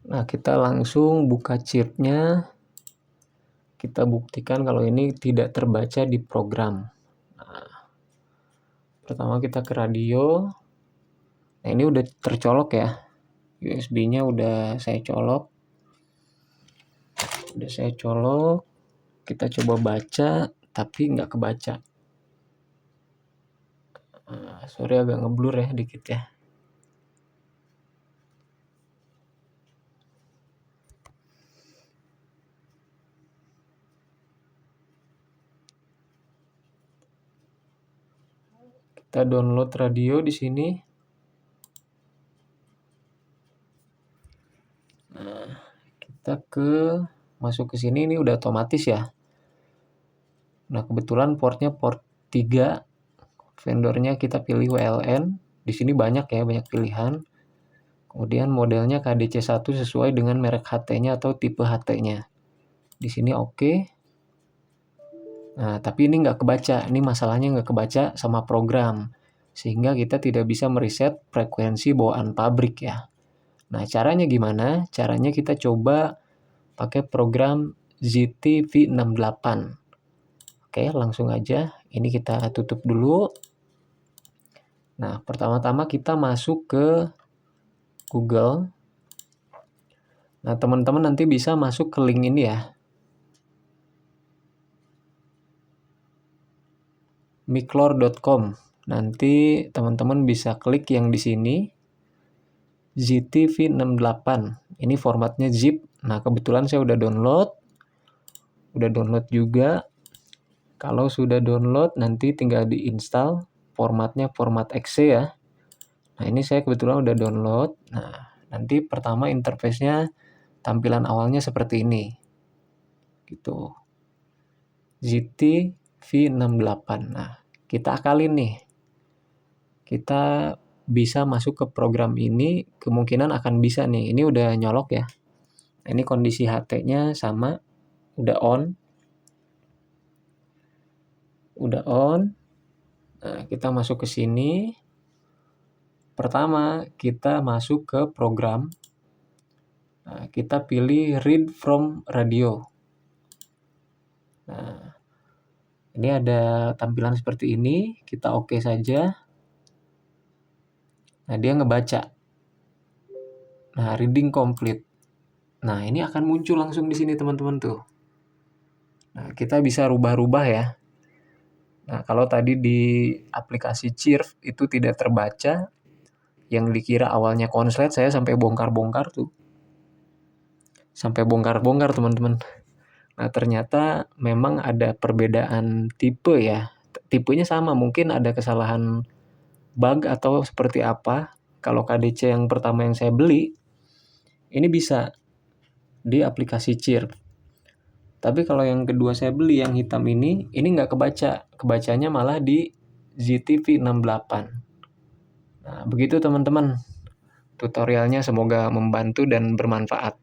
Nah, kita langsung buka chirpnya. Kita buktikan kalau ini tidak terbaca di program. Nah, pertama kita ke radio. Nah, ini udah tercolok ya. USB-nya udah saya colok. Kita coba baca, tapi nggak kebaca. Sorry agak ngeblur ya dikit ya. Kita download radio di sini. Nah, kita masuk ke sini, ini udah otomatis ya. Nah, kebetulan portnya port 3. Vendornya kita pilih WLN. Di sini banyak pilihan. Kemudian modelnya KDC1 sesuai dengan merek HT-nya atau tipe HT-nya. Di sini oke. Nah, tapi ini nggak kebaca. Ini masalahnya nggak kebaca sama program. Sehingga kita tidak bisa mereset frekuensi bawaan pabrik ya. Nah, caranya gimana? Caranya kita coba pakai program ZT V68. Oke, langsung aja. Ini kita tutup dulu. Nah, pertama-tama kita masuk ke Google. Nah, teman-teman nanti bisa masuk ke link ini ya. miklor.com. Nanti teman-teman bisa klik yang di sini. ZT-V68. Ini formatnya zip. Nah, kebetulan saya udah download. Udah download juga. Kalau sudah download, nanti tinggal diinstal. Formatnya format exe ya. Nah, ini saya kebetulan udah download. Nah, nanti pertama interface-nya tampilan awalnya seperti ini. Gitu. ZT V68. Nah, kita akalin nih. Kita bisa masuk ke program ini, kemungkinan akan bisa nih. Ini udah nyolok ya. Nah, ini kondisi HT-nya sama, udah on. Nah, kita masuk ke sini. Pertama, kita masuk ke program. Nah, kita pilih read from radio. Nah, ini ada tampilan seperti ini. Kita oke saja. Nah, dia ngebaca. Nah, reading complete. Nah, ini akan muncul langsung di sini teman-teman tuh. Nah, kita bisa rubah-rubah ya. Nah, kalau tadi di aplikasi Chirp itu tidak terbaca, yang dikira awalnya konslet, saya sampai bongkar-bongkar tuh. Sampai bongkar-bongkar teman-teman. Nah, ternyata memang ada perbedaan tipe ya. Tipenya sama, mungkin ada kesalahan bug atau seperti apa. Kalau KDC yang pertama yang saya beli, ini bisa di aplikasi Chirp. Tapi kalau yang kedua saya beli yang hitam ini nggak kebaca. Kebacanya malah di ZT-V68. Nah, begitu teman-teman. Tutorialnya semoga membantu dan bermanfaat.